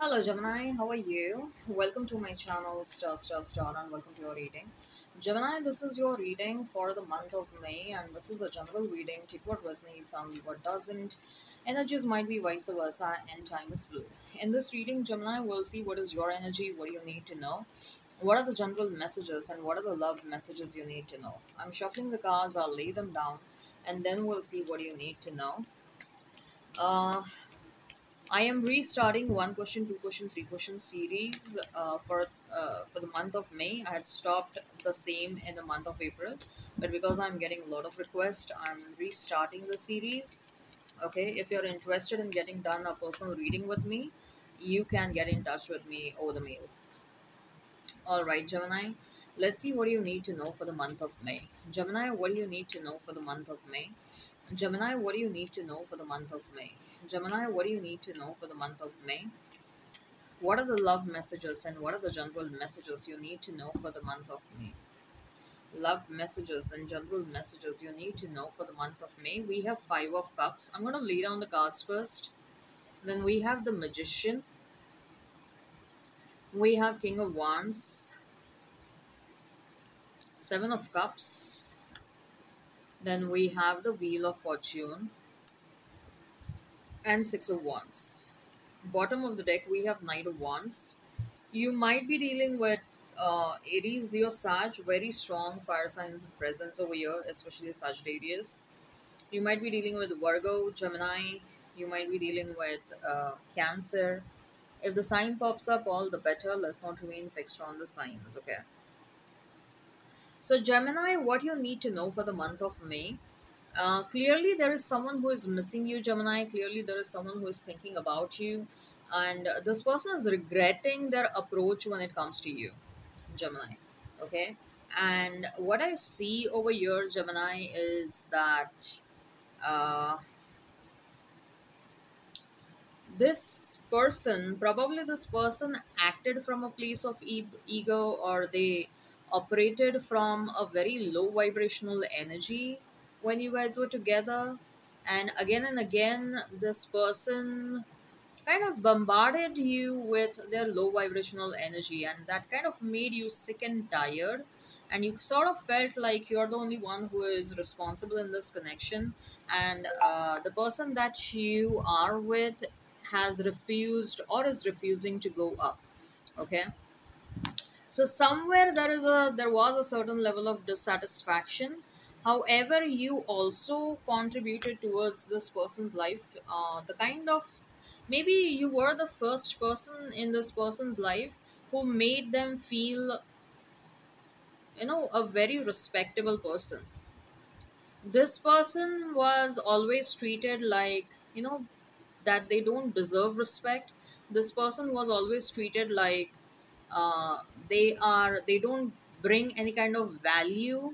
Hello Gemini, how are you? Welcome to my channel Star and welcome to your reading. Gemini, this is your reading for the month of May and this is a general reading. Take what resonates and leave what doesn't. Energies might be vice versa and time is fluid. In this reading, Gemini will see what is your energy, what do you need to know, what are the general messages and what are the love messages you need to know. I'm shuffling the cards, I'll lay them down and then we'll see what you need to know. Uh, I am restarting one question, two question, three question series for the month of May. I had stopped the same in the month of April, but because I'm getting a lot of requests, I'm restarting the series. Okay, if you're interested in getting done a personal reading with me, you can get in touch with me over the mail. All right, Gemini. Let's see what you need to know for the month of May. Gemini, what do you need to know for the month of May? Gemini, what do you need to know for the month of May? Gemini, what do you need to know for the month of May? What are the love messages and what are the general messages you need to know for the month of May? Love messages and general messages you need to know for the month of May. We have Five of Cups. I'm going to lay down the cards first. Then we have the Magician. We have King of Wands. Seven of Cups. Then we have the Wheel of Fortune. And Six of Wands. Bottom of the deck, we have Knight of Wands. You might be dealing with Aries, Leo, Sag, very strong fire sign presence over here, especially Sagittarius. You might be dealing with Virgo, Gemini. You might be dealing with Cancer. If the sign pops up, all the better. Let's not remain fixed on the signs, okay? So, Gemini, what you need to know for the month of May. Clearly, there is someone who is missing you, Gemini. Clearly, there is someone who is thinking about you. And this person is regretting their approach when it comes to you, Gemini. Okay. And what I see over here, Gemini, is that uh, this person acted from a place of ego, or they operated from a very low vibrational energy when you guys were together. And again, this person kind of bombarded you with their low vibrational energy, and that kind of made you sick and tired. And you sort of felt like you're the only one who is responsible in this connection. And the person that you are with has refused or is refusing to go up. Okay, so somewhere there was a certain level of dissatisfaction. However, you also contributed towards this person's life. The kind of maybe you were the first person in this person's life who made them feel, a very respectable person. This person was always treated like, that they don't deserve respect. This person was always treated like uh, they don't bring any kind of value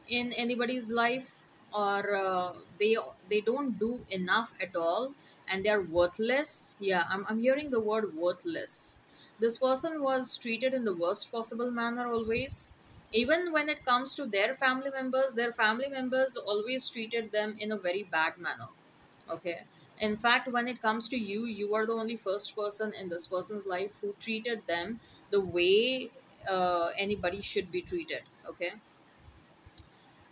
in anybody's life, or they don't do enough at all, and they're worthless. Yeah, I'm hearing the word worthless. This person was treated in the worst possible manner always. Even when it comes to their family members always treated them in a very bad manner. Okay, in fact, when it comes to you, you are the only first person in this person's life who treated them the way anybody should be treated. Okay,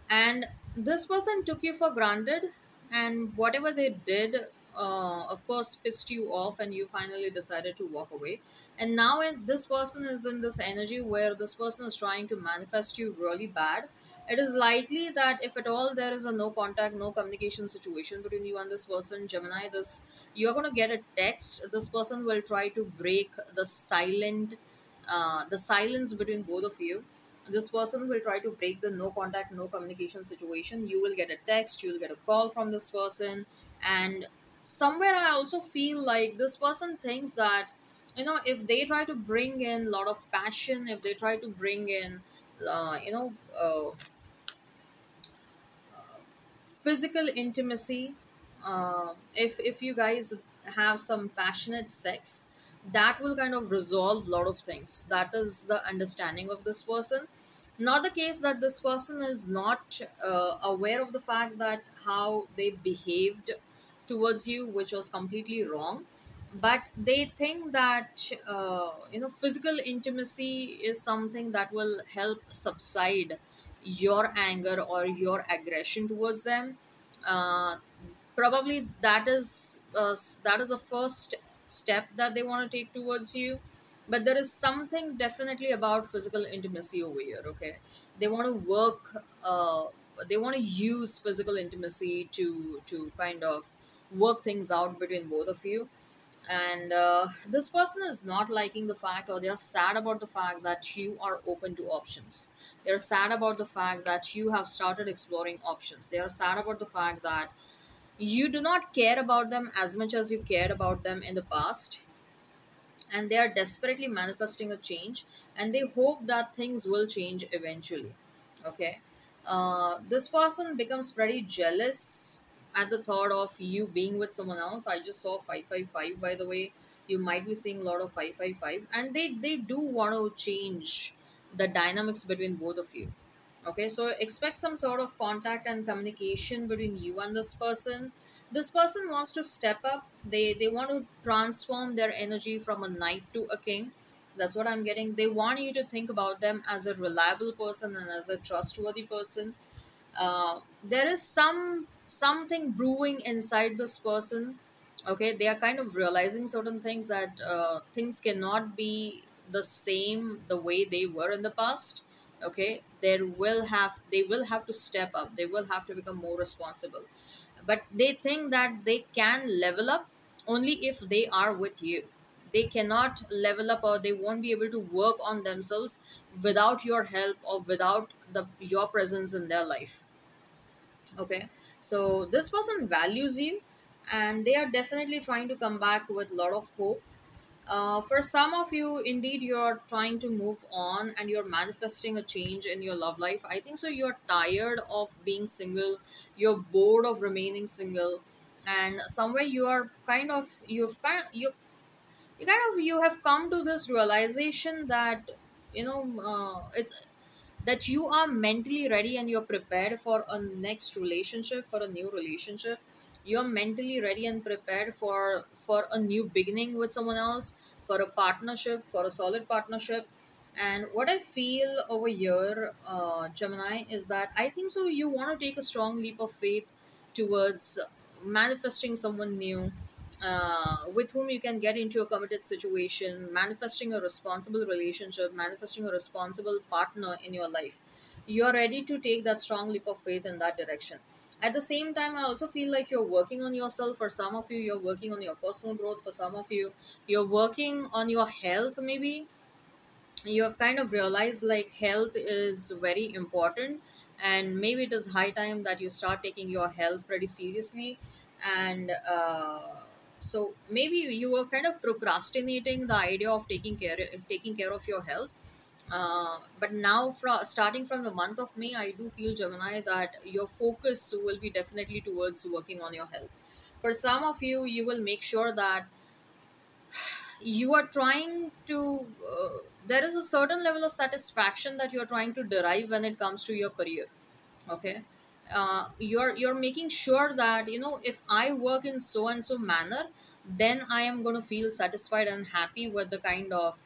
and this person took you for granted, and whatever they did, of course, pissed you off, and you finally decided to walk away. And now this person is in this energy where this person is trying to manifest you really bad. It is likely that if at all there is a no contact, no communication situation between you and this person, Gemini, this you're going to get a text. This person will try to break the silence between both of you. This person will try to break the no contact, no communication situation. You will get a text, you will get a call from this person. And somewhere I also feel like this person thinks that, if they try to bring in a lot of passion, if they try to bring in uh, you know uh, physical intimacy, if you guys have some passionate sex, that will kind of resolve a lot of things. That is the understanding of this person. Not the case that this person is not aware of the fact that how they behaved towards you, which was completely wrong. but they think that physical intimacy is something that will help subside your anger or your aggression towards them. uh, Probably that is a first step that they want to take towards you, but there is something definitely about physical intimacy over here. Okay, they want to work, they want to use physical intimacy to kind of work things out between both of you. And this person is not liking the fact, or they're sad about the fact that you are open to options. They're sad about the fact that you have started exploring options. They are sad about the fact that you do not care about them as much as you cared about them in the past, and they are desperately manifesting a change, and they hope that things will change eventually. Okay, this person becomes pretty jealous at the thought of you being with someone else. I just saw 555, by the way. You might be seeing a lot of 555, and they do want to change the dynamics between both of you. Okay, so expect some sort of contact and communication between you and this person. This person wants to step up. They want to transform their energy from a knight to a king. That's what I'm getting. They want you to think about them as a reliable person and as a trustworthy person. There is something brewing inside this person. Okay, they are kind of realizing certain things, that things cannot be the same the way they were in the past. Okay, they will have to step up, they will have to become more responsible, but they think that they can level up only if they are with you. They cannot level up, or they won't be able to work on themselves without your help or without your presence in their life. Okay, so this person values you, and they are definitely trying to come back with a lot of hope. For some of you, indeed, you're trying to move on and you're manifesting a change in your love life. I think so. You're tired of being single, you're bored of remaining single, and somewhere you are kind of, you have come to this realization that it's that you are mentally ready and you're prepared for a next relationship, for a new relationship. You're mentally ready and prepared for a new beginning with someone else, for a partnership, for a solid partnership. And what I feel over here, Gemini, is that I think so you want to take a strong leap of faith towards manifesting someone new, with whom you can get into a committed situation, manifesting a responsible relationship, manifesting a responsible partner in your life. You're ready to take that strong leap of faith in that direction. At the same time, I also feel like you're working on yourself. For some of you, you're working on your personal growth. For some of you, you're working on your health, maybe. You have kind of realized like health is very important, and maybe it is high time that you start taking your health pretty seriously. And so maybe you were kind of procrastinating the idea of taking care of your health. But now, starting from the month of May, I do feel, Gemini, that your focus will be definitely towards working on your health. For some of you, you will make sure that you are trying to there is a certain level of satisfaction that you're trying to derive when it comes to your career. Okay, you're making sure that if I work in so and so manner, then I am going to feel satisfied and happy with the kind of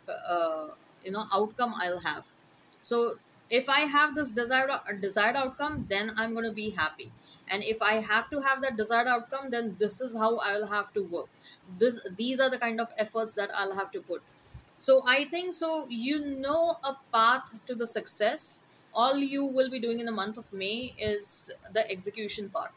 outcome I'll have. So if I have this desired outcome, then I'm going to be happy. And if I have to have that desired outcome, then this is how I'll have to work. These are the kind of efforts that I'll have to put. So I think so a path to the success. All you will be doing in the month of May is the execution part.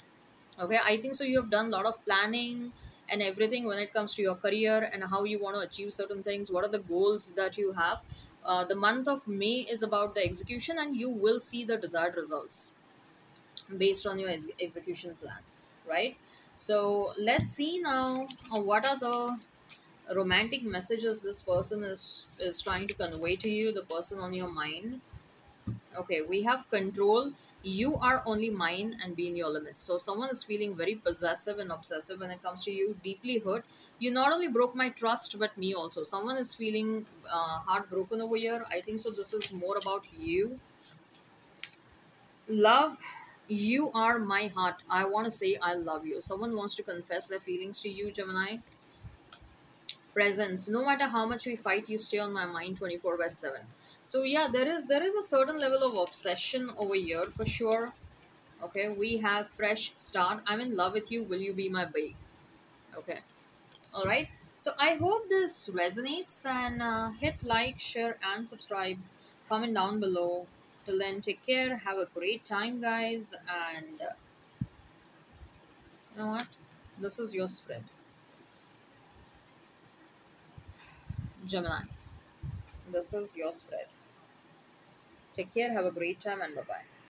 Okay, I think so you have done a lot of planning and everything when it comes to your career and how you want to achieve certain things. What are the goals that you have? The month of May is about the execution, and you will see the desired results based on your execution plan, right? So let's see now, what are the romantic messages this person is trying to convey to you, the person on your mind. Okay, we have control. You are only mine and be in your limits. So someone is feeling very possessive and obsessive when it comes to you, deeply hurt. You not only broke my trust, but me also. Someone is feeling heartbroken over here. I think so. This is more about you. Love, you are my heart. I want to say I love you. Someone wants to confess their feelings to you, Gemini. Presence. No matter how much we fight, you stay on my mind 24 by 7. So yeah, there is a certain level of obsession over here for sure. Okay, we have fresh start. I'm in love with you. Will you be my babe? Okay. All right. So I hope this resonates, and hit like, share, and subscribe. Comment down below. Till then, take care. Have a great time, guys. And you know what? This is your spread, Gemini. This is your spread. Take care. Have a great time, and bye bye.